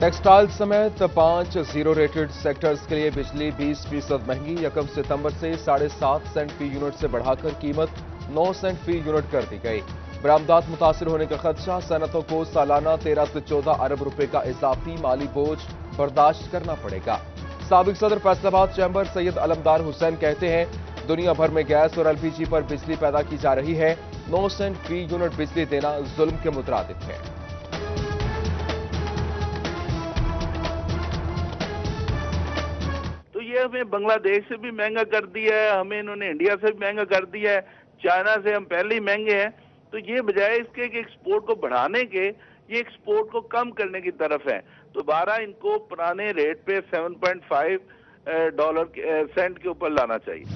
Textile समेत 5 zero rated sectors के लिए बिजली 20% महंगी। 1 सितंबर से 7.5 सेंट फी यूनिट से बढ़ाकर कीमत 9 सेंट फी यूनिट कर दी गई। बरामदात मुतासिर होने का खदशा, सनतों को सालाना 13 से 14 अरब रुपए का इजाफी माली बोझ बर्दाश्त करना पड़ेगा। साबिक सदर फैसलाबाद चैंबर सैयद अलमदार हुसैन कहते हैं, दुनिया भर में गैस और एलपीजी पर बिजली पैदा की जा रही है। 9 सेंट फी यूनिट बिजली देना जुल्म के मुतरादिफ है। ये हमें बांग्लादेश से भी महंगा कर दिया है, हमें इन्होंने इंडिया से भी महंगा कर दिया है, चाइना से हम पहले ही महंगे हैं। तो ये बजाय इसके कि एक्सपोर्ट को बढ़ाने के, ये एक्सपोर्ट को कम करने की तरफ है। दोबारा इनको पुराने रेट पे 7.5 डॉलर सेंट के ऊपर लाना चाहिए।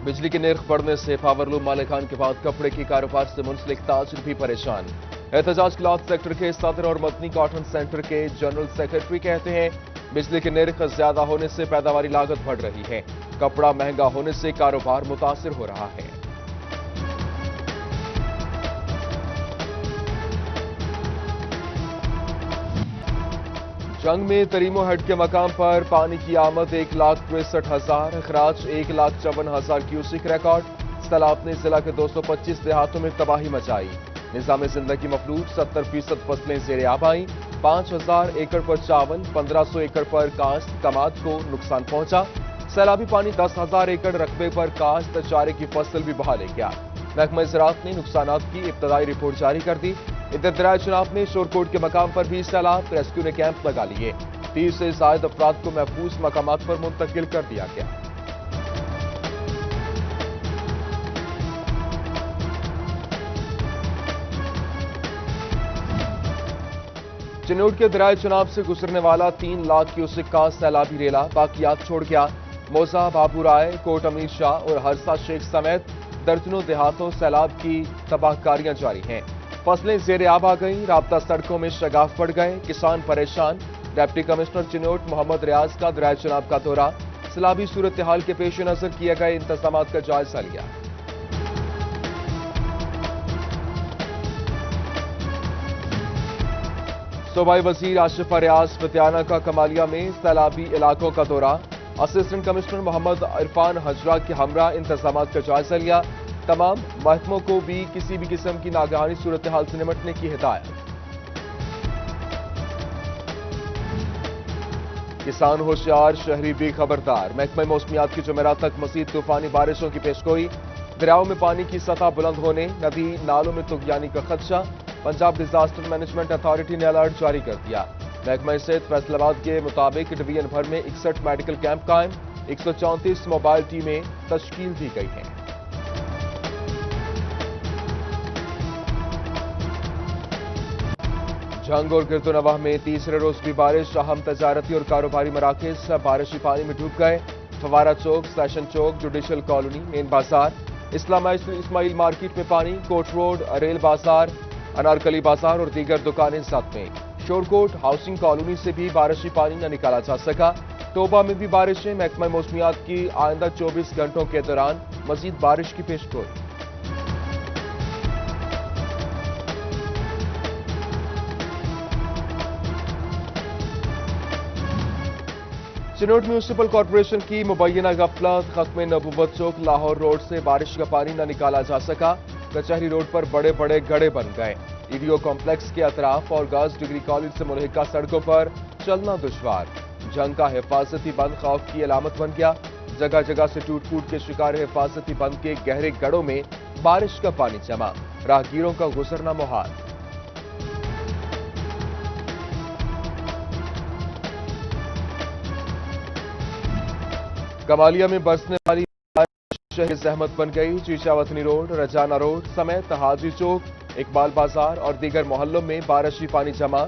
बिजली के नर्ख बढ़ने से पावरलूम मालिकान के बाद कपड़े के कारोबार से मुंसलिक ताजिर भी परेशान। एहतजाज क्लॉथ सेक्टर के सदर और मदनी कॉटन सेंटर के जनरल सेक्रेटरी कहते हैं, बिजली के नर्ख ज्यादा होने से पैदावारी लागत बढ़ रही है। कपड़ा महंगा होने से कारोबार मुतासिर हो रहा है। जंग में तरीमो हेड के मकाम पर पानी की आमद 1,63,000, अखराज 1,54,000 क्यूसिक रिकॉर्ड। सैलाब ने जिला के 225 देहातों में तबाही मचाई। निजाम जिंदगी मफलूज, 70% फसलें ज़ेरे आब आईं। 5,000 एकड़ पर चावल, 1,500 एकड़ पर काश्त कमाद को नुकसान पहुंचा। सैलाबी पानी 10,000 एकड़ रकबे पर काश्त चारे की फसल भी बहा ले गया। महकमा ज़राअत ने नुकसानात की इब्तदाई रिपोर्ट जारी कर दी। इधर दरियाए चनाब में शोरकोट के मकाम पर भी सैलाब, रेस्क्यू ने कैंप लगा लिए। 30 से ज़ायद अफराद को महफूज मकामात पर मुंतकिल कर दिया गया। चिनौट के दरियाए चनाब से गुजरने वाला 3 लाख क्यूसिक का सैलाबी रेला बाकियात छोड़ गया। मोजा, बाबू राय, कोट अमीर शाह और हरसा शेख समेत दर्जनों देहातों सैलाब की तबाहकारियां जारी हैं। फसलें ज़ेरे आब आ गईं, राब्ता सड़कों में शगाफ पड़ गए, किसान परेशान। डिप्टी कमिश्नर चिनौट मोहम्मद रियाज का दरियाए चनाब का दौरा, सैलाबी सूरत हाल के पेश नजर किए गए इंतजाम का जायजा लिया। सूबाई वजीर आसिफ रियाज पतियाना का कमालिया में सैलाबी इलाकों का दौरा, असिस्टेंट कमिश्नर मोहम्मद इरफान हजरा के हमरा इंतजाम का जायजा लिया। तमाम महकमों को भी किसी भी किस्म की नागहानी सूरत हाल से निपटने की हिदायत। किसान होशियार, शहरी भी खबरदार। महकमा मौसमियात की जुमेरात तक मजीद तूफानी बारिशों की पेशगोई। दरियाओं में पानी की सतह बुलंद होने, नदी नालों में तुगयानी का खदशा। पंजाब डिजास्टर मैनेजमेंट अथॉरिटी ने अलर्ट जारी कर दिया। महकमा सेहत फैसलाबाद के मुताबिक डिवीजन भर में 61 मेडिकल कैंप कायम, 134 मोबाइल टीमें तश्कील दी गई हैं। जंग और गिरदोनवाह में तीसरे रोज भी बारिश, अहम तजारती और कारोबारी मराकज बारिशी पानी में डूब गए। फवारा चौक, सेशन चौक, जुडिशल कॉलोनी, मेन बाजार, इस्माइल मार्केट में पानी, कोट रोड, रेल बाजार, अनारकली बाजार और दीगर दुकानें साथ में। शोरकोट हाउसिंग कॉलोनी से भी बारिशी पानी न निकाला जा सका। टोबा में भी बारिशें, महकमा मौसमियात की आइंदा 24 घंटों के दौरान मजीद बारिश की पेशगोई। चिनौट म्यूनिसिपल कॉर्पोरेशन की मुबैना गफलत, खत्म नबूवत चौक लाहौर रोड से बारिश का पानी न निकाला जा सका। कचहरी रोड पर बड़े बड़े गड्ढे बन गए। ईडीओ कॉम्प्लेक्स के अतराफ और गर्ल्स डिग्री कॉलेज से मुल्हिका सड़कों पर चलना दुश्वार। जंग का हिफाजती बंद खौफ की अलामत बन गया। जगह जगह से टूट फूट के शिकार हिफाजती बंद के गहरे गढ़ों में बारिश का पानी जमा, राहगीरों का गुजरना मुहाल। कमालिया में बरसने वाली बारिश शहर जहमत बन गई। चीचावतनी रोड, रजाना रोड समेत हाजी चौक, इकबाल बाजार और दीगर मोहल्लों में बारिशी पानी जमा।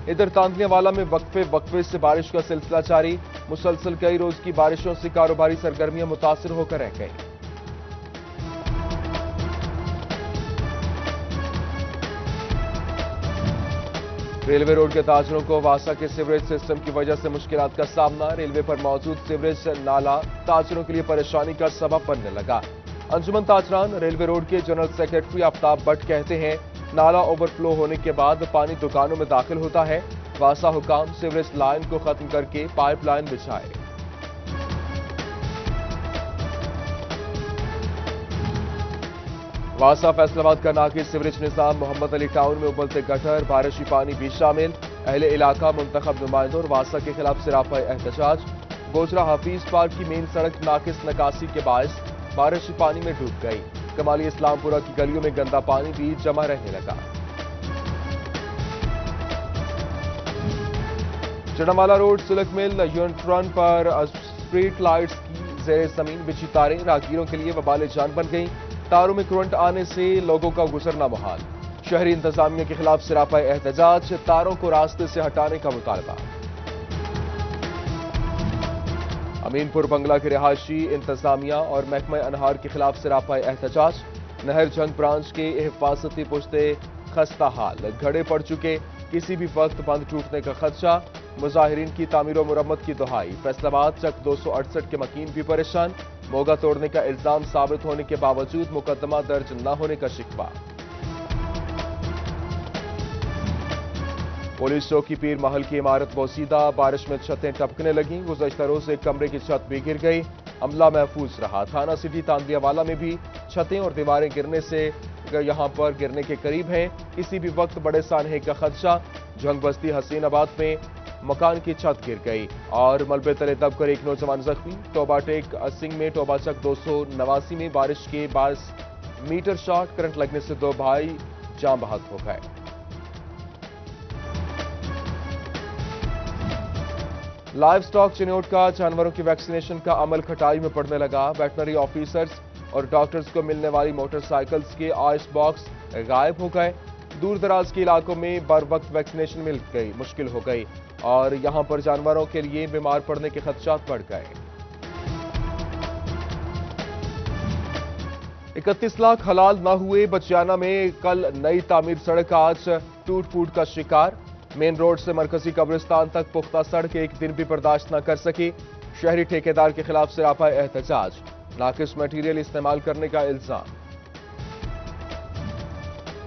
इधर तांदलियावाला में वक्फे से बारिश का सिलसिला जारी। मुसलसल कई रोज की बारिशों से कारोबारी सरगर्मियां मुतासिर होकर रह गई। रेलवे रोड के ताजरों को वासा के सीवरेज सिस्टम की वजह से मुश्किलात का सामना। रेलवे पर मौजूद सीवरेज नाला ताजरों के लिए परेशानी का सबब बनने लगा। अंजुमन ताजरान रेलवे रोड के जनरल सेक्रेटरी आफ्ताब भट्ट कहते हैं, नाला ओवरफ्लो होने के बाद पानी दुकानों में दाखिल होता है। वासा हुकाम सीवरेज लाइन को खत्म करके पाइप लाइन बिछाए। वासा फैसलाबाद का नाकिस सीवरेज निजाम मोहम्मद अली टाउन में उबलते गटर, बारिशी पानी भी शामिल। अहले इलाका, मुंतखब नुमाइंदों और वासा के खिलाफ सिरापा एहतजाज। गोजरा हफीज पार्क की मेन सड़क नाकिस नकासी के बायस बारिशी पानी में डूब गई। कमाली इस्लामपुरा की गलियों में गंदा पानी भी जमा रहने लगा। चढ़ामाला रोड सिलक मिल यूनिट रन पर स्ट्रीट लाइट्स की जेर जमीन बिछी तारें राहगीरों के लिए वबाल जान बन गईं। तारों में करंट आने से लोगों का गुजरना मुहाल। शहरी इंतजामिया के खिलाफ सिरापा एहतजाज, तारों को रास्ते से हटाने का मुतालबा। अमीनपुर बंगला के रिहायशी, इंतजामिया और महकमा अनहार के खिलाफ सिरापा एहतजाज। नहर जंग ब्रांच के हिफाजती पुश्ते खस्ता हाल, घड़े पड़ चुके, किसी भी वक्त बंद टूटने का खदशा। मुजाहिरीन की तामीर और मुरम्मत की दुहाई। फैसलाबाद चक 268 के मकीन भी परेशान। मोगा तोड़ने का इल्जाम साबित होने के बावजूद मुकदमा दर्ज न होने का शिकवा। पुलिस चौकी पीर महल की इमारत बोसीदा, बारिश में छतें टपकने लगीं। गुज़श्ता रोज एक कमरे की छत भी गिर गई, अमला महफूज रहा। थाना सिटी तांदियावाला में भी छतें और दीवारें गिरने से यहां पर गिरने के करीब हैं। किसी भी वक्त बड़े सानहे का खदशा। जंग बस्ती हसीनाबाद में मकान की छत गिर गई और मलबे तले दबकर एक नौजवान जख्मी। टोबा टेक सिंह में टोबा चक 289 में बारिश के बायस मीटर शॉट, करंट लगने से 2 भाई जान बहक हो गए। लाइव स्टॉक चिन्होट का जानवरों की वैक्सीनेशन का अमल खटाई में पड़ने लगा। वेटनरी ऑफिसर्स और डॉक्टर्स को मिलने वाली मोटरसाइकिल्स के आइस बॉक्स गायब हो गए। दूर दराज के इलाकों में बर वक्त वैक्सीनेशन मिल गई मुश्किल हो गई और यहां पर जानवरों के लिए बीमार पड़ने के खदशात बढ़ गए। 31 लाख हलाल न हुए। बचियाना में कल नई तामीर सड़क आज टूट फूट का शिकार। मेन रोड से मरकजी कब्रिस्तान तक पुख्ता सड़क एक दिन भी बर्दाश्त न कर सकी। शहरी ठेकेदार के खिलाफ सिरापा एहतजाज, नाकिस मटीरियल इस्तेमाल करने का इल्जाम।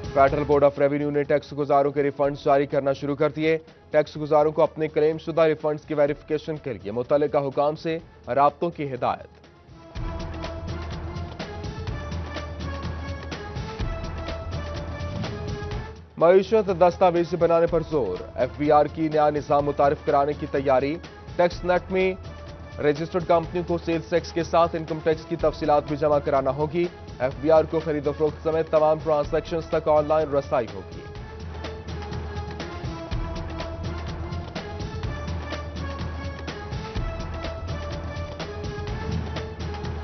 फेडरल बोर्ड ऑफ रेवेन्यू ने टैक्स गुजारों के रिफंड्स जारी करना शुरू कर दिए। टैक्स गुजारों को अपने क्लेम शुदा रिफंड्स की वेरिफिकेशन के लिए मुतल्लिका हुकाम से राब्तों की हिदायत। मईशत दस्तावेजी बनाने पर जोर। एफबीआर की नया निजाम मुतारिफ कराने की तैयारी। टैक्स नेट में रजिस्टर्ड कंपनियों को सेल्स टैक्स के साथ इनकम टैक्स की तफसीलात भी जमा कराना होगी। एफबीआर को खरीदो फरोख्त समेत तमाम ट्रांजैक्शंस तक ऑनलाइन रसाई होगी।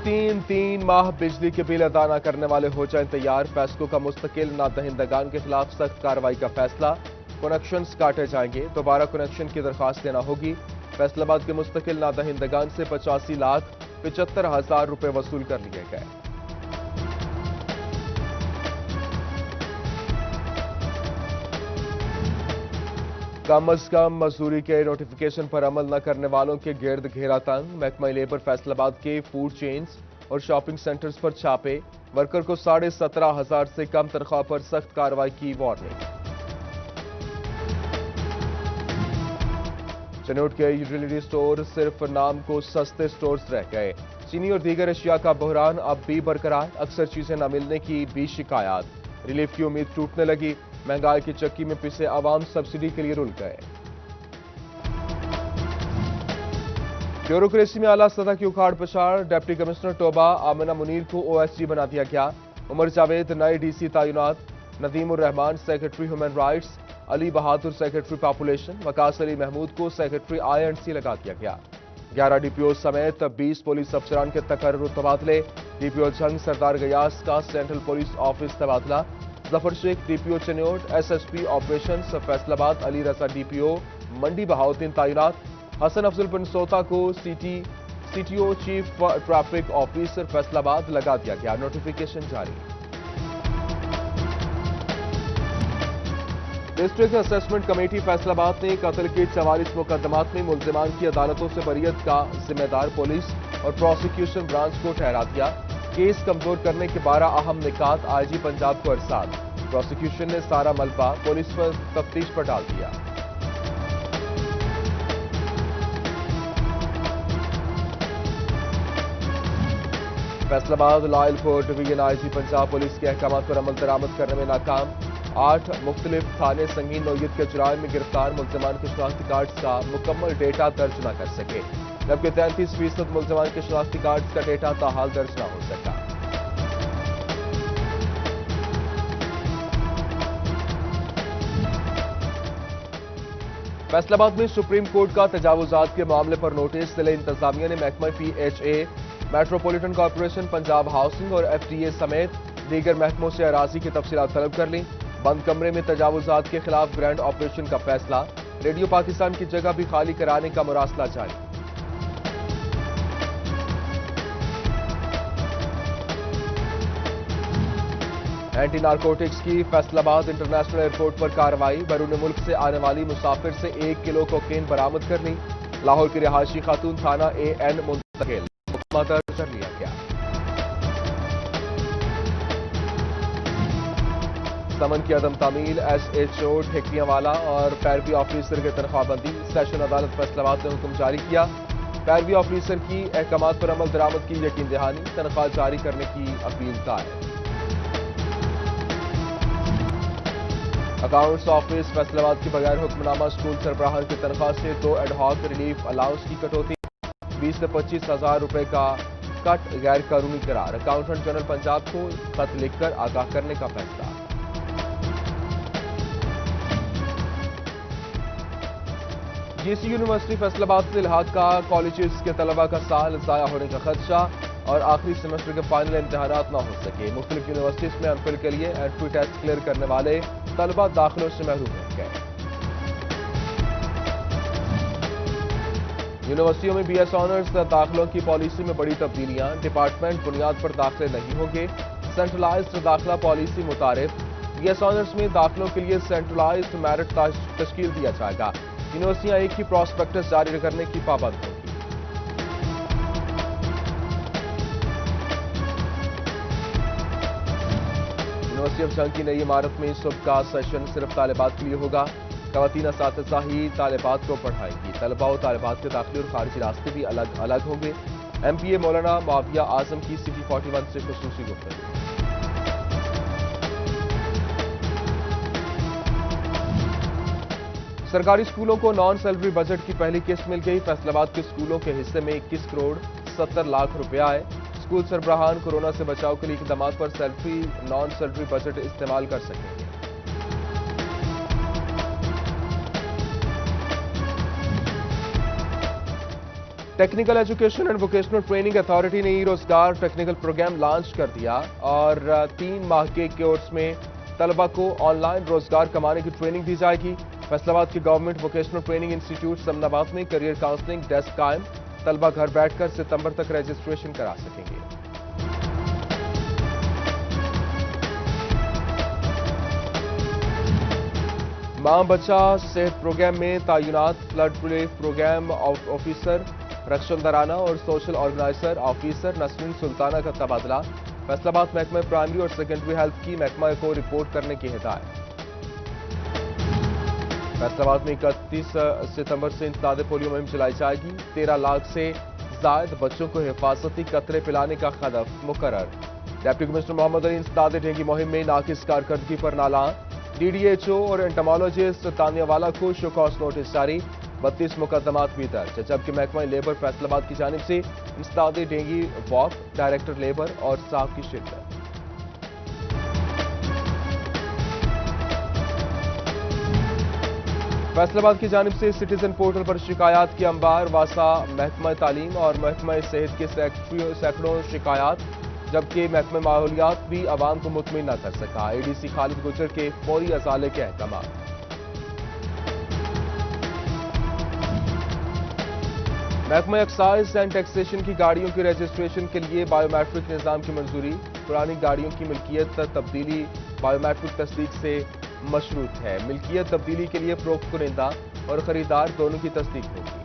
तीन माह बिजली के बिल अदा न करने वाले हो जाएं तैयार। फैसलों का मुस्तकिल नादहिंदगान के खिलाफ सख्त कार्रवाई का फैसला। कनेक्शंस काटे जाएंगे, दोबारा कनेक्शन की दरखास्त देना होगी। फैसलाबाद के मुस्तकिल नादहिंदगान से 85,75,000 रुपए वसूल कर लिए गए। कम अज कम मजदूरी के नोटिफिकेशन पर अमल न करने वालों के गिर्द घेरा तंग। महकमा लेबर फैसलाबाद के फूड चेन्स और शॉपिंग सेंटर्स पर छापे। वर्कर को 17,500 से कम तनख्वाह पर सख्त कार्रवाई की वार्निंग। चिन्होट के यूटिलिटी स्टोर सिर्फ नाम को सस्ते स्टोर्स रह गए। चीनी और दीगर अशिया का बहरान अब भी बरकरार। अक्सर चीजें न मिलने की भी शिकायत। रिलीफ की उम्मीद टूटने लगी। महंगाई की चक्की में पिसे आवाम सब्सिडी के लिए रुल गए। ब्यूरोक्रेसी में आला सतह की उखाड़ पछाड़। Deputy commissioner Toba Amina Munir को ओएसडी बना दिया गया। उमर जावेद नए डीसी तैनात। Nadeem ur Rehman secretary human rights. Ali Bahadur secretary population. Waqas Ali Mahmood को सेक्रेटरी INC लगा दिया गया। 11 DPO समेत 20 पुलिस अफसरान के तकर्रुर तबादले। DPO जंग सरदार गयास का सेंट्रल पुलिस ऑफिस तबादला। Zafar Sheikh DPO Chiniot. SSP operations Faisalabad Ali Raza DPO Mandi Bahauddin तैनात। हसन अफजल बिन सोता को CTO chief traffic officer Faisalabad लगा दिया गया। नोटिफिकेशन जारी। डिस्ट्रिक्ट असेसमेंट कमेटी फैसलाबाद ने कत्ल के 44 मुकदमात में मुल्जिमान की अदालतों से बरीयत का जिम्मेदार पुलिस और प्रोसिक्यूशन ब्रांच को ठहरा दिया। केस कमजोर करने के 12 अहम निकात IG पंजाब को अरसाल। प्रोसिक्यूशन ने सारा मलबा पुलिस पर तफ्तीश पर डाल दिया। फैसला बाद loyal court division IG Punjab police के अहकाम पर अमल दरामद करने में नाकाम। 8 मुख्तलिफ थाने संगीन नौयत के जुराइम में गिरफ्तार मुलजमान के शनाख्ती कार्ड्स का मुकम्मल डेटा दर्ज न कर सके, जबकि 33% मुलजमान के शनाख्ती कार्ड्स का डेटा ताहाल दर्ज न हो सका। फैसलाबाद में सुप्रीम कोर्ट का तजावुजात के मामले पर नोटिस। जिले इंतजामिया ने महकमा PHA, metropolitan corporation, Punjab housing और FTA समेत दीगर महकमों से अराजी की तफसीलात तलब कर ली। बंद कमरे में तजावुजात के खिलाफ ग्रैंड ऑपरेशन का फैसला। रेडियो पाकिस्तान की जगह भी खाली कराने का मुरासला जारी। एंटी नारकोटिक्स की फैसलाबाद इंटरनेशनल एयरपोर्ट पर कार्रवाई। बैरून मुल्क से आने वाली मुसाफिर से 1 किलो कोकेन बरामद कर ली। लाहौर की रिहायशी खातून थाना AN मुंतकिल, मुकदमा दर्ज कर लिया गया। समन की अदम तामील, SHO ठेकियावाला और पैरवी ऑफिसर की तनख्वाहबंदी। सेशन अदालत फैसलाबाद ने हुक्म जारी किया। पैरवी ऑफिसर की अहकामात पर अमल दरामद की यकीन दहानी, तनख्वाह जारी करने की अपील दायर। अकाउंट्स ऑफिस फैसलाबाद की बगैर हुक्मनामा स्कूल सरबराहान की तनख्वाह से 2 एडहॉक रिलीफ अलाउंस की कटौती। 20 से 25 हजार रुपए का कट गैर कानूनी करार। अकाउंटेंट जनरल पंजाब को खत लिखकर आगाह करने का फैसला। GC यूनिवर्सिटी फैसलाबाद से इल्हाक का कॉलेजेस के तलबा का साल जाया होने का खदशा और आखिरी सेमेस्टर के फाइनल इम्तिहानात न हो सके। मुख्तलिफ यूनिवर्सिटीज में एमफिल के लिए एंट्री टेस्ट क्लियर करने वाले तलबा दाखिलों से महरूम रह गए। यूनिवर्सिटियों में BS ऑनर्स दाखिलों की पॉलिसी में बड़ी तब्दीलियां। डिपार्टमेंट बुनियाद पर दाखिले नहीं होंगे। सेंट्रलाइज्ड दाखिला पॉलिसी मुतारिफ। BS ऑनर्स में दाखिलों के लिए सेंट्रलाइज्ड मेरिट तश्कील दिया जाएगा। यूनिवर्सिटियां एक ही प्रॉस्पेक्टस जारी करने की पाबंद होंगी। यूनिवर्सिटी ऑफ जंग की नई इमारत में सुबह का सेशन सिर्फ तालिबात के लिए होगा। खवातीन असातिज़ा ही तालिबात को पढ़ाएंगी। तलबा और तालिबात के दाखिली और खारिजी रास्ते भी अलग अलग होंगे। MPA मौलाना माविया आजम की City 41 से खुसूसी गुफ्तगू। सरकारी स्कूलों को नॉन सैलरी बजट की पहली किस्त मिल गई। फैसलाबाद के स्कूलों के हिस्से में 21 करोड़ 70 लाख रुपए आए। स्कूल सरबराहान कोरोना से बचाव के लिए इक़दामात पर सैलरी नॉन सैलरी बजट इस्तेमाल कर सकेंगे। Technical education and vocational training authority ने रोजगार टेक्निकल प्रोग्राम लॉन्च कर दिया और 3 माह के कोर्स में तलबा को ऑनलाइन रोजगार कमाने की ट्रेनिंग दी जाएगी। फैसलाबाद के government vocational training institute Samanabad में करियर काउंसलिंग डेस्क कायम। तलबा घर बैठकर सितंबर तक रजिस्ट्रेशन करा सकेंगे। मां बच्चा सेहत प्रोग्राम में तैनात फ्लड रिलीफ प्रोग्राम ऑफिसर रक्षन दराना और social organiser officer Nasreen Sultana का तबादला। फैसलाबाद महकमा प्राइमरी और सेकेंडरी हेल्थ की महकमा को रिपोर्ट करने की हिदायत। फैसलाबाद में 31 सितंबर से इंसदाद पोलियो मुहिम चलाई जाएगी। 13 लाख से जायद बच्चों को हिफाजती कतरे पिलाने का हदफ मुकर्रर। डिप्टी कमिश्नर मोहम्मद अली इंसदाद डेंगू मुहिम में नाकिस कारकर्दगी पर नाला। DDHO और एंटोमोलॉजिस्ट तानियावाला को शो कॉज नोटिस जारी। 32 मुकदमात भी दर्ज, जबकि महकमा लेबर फैसलाबाद की जानिब से इंसदाद डेंगू वॉक, डायरेक्टर लेबर और स्टाफ की शिरकत। फैसलाबाद की जानिब से सिटीजन पोर्टल पर शिकायत की अंबार। वासा महकमा तालीम और महकमा सेहत के सैकड़ों शिकायत, जबकि महकमा माहौलियात भी आवाम को मुतमिन न कर सका। ADC खालिद गुजर के फौरी अजाले के अहकाम। महकमा एक्साइज एंड टैक्सेशन की गाड़ियों की रजिस्ट्रेशन के लिए बायोमेट्रिक निज़ाम की मंजूरी। पुरानी गाड़ियों की मिल्कियत तब्दीली बायोमेट्रिक तस्दीक से मशरूत है। मिल्कियत तब्दीली के लिए फरोख्त कुनिंदा और खरीदार दोनों की तस्दीक होगी।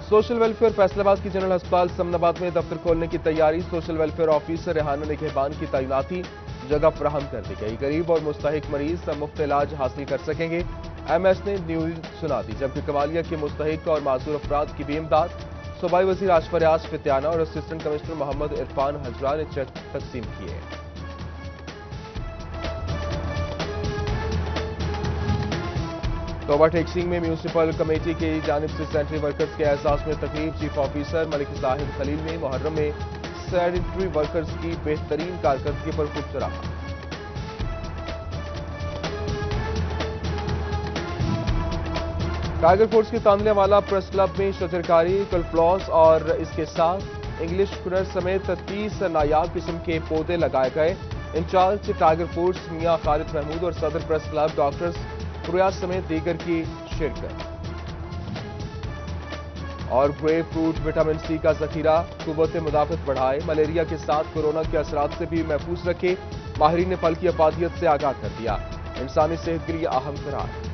सोशल वेलफेयर फैसलाबाद की जनरल अस्पताल समनाबाद में दफ्तर खोलने की तैयारी। सोशल वेलफेयर ऑफिसर रेहाना निगहबान की तैनाती, जगह फराहम कर दी गई। गरीब और मुस्तहिक मरीज मुफ्त इलाज हासिल कर सकेंगे। MS ने न्यूज सुना दी, जबकि कमालिया के मुस्तहिक और माजूर अफराद की भी इमदाद। सूबाई वजीर आशफ रियाज फित्याना और असिस्टेंट कमिश्नर मोहम्मद इरफान हजरा ने चेक तकसीम किए। तोबा टेक्सिंग में म्यूनिसिपल कमेटी की जानिब से सैनिटरी वर्कर्स के एजाज में तकरीब। चीफ ऑफिसर मलिक जाहिद खलील ने मुहर्रम में सैनिटरी वर्कर्स की बेहतरीन कारकर्दगी पर खूब सराहा। टाइगर फोर्स की तांदलेवाला प्रेस क्लब में शजरकारी, कलफ्लॉस और इसके साथ इंग्लिश कुनर समेत 30 नायाब किस्म के पौधे लगाए गए। इंचार्ज टाइगर फोर्स मियां खालिद महमूद और सदर प्रेस क्लब डॉक्टर्स फुरियाज समेत दीगर की शिरकत। और ग्रेप फ्रूट विटामिन सी का जखीरा कुव्वत मुदाफत बढ़ाए, मलेरिया के साथ कोरोना के असरात से भी महफूज रखे। माहिरीन ने फल की अफादियत से आगाह कर दिया, इंसानी सेहत के लिए अहम करार।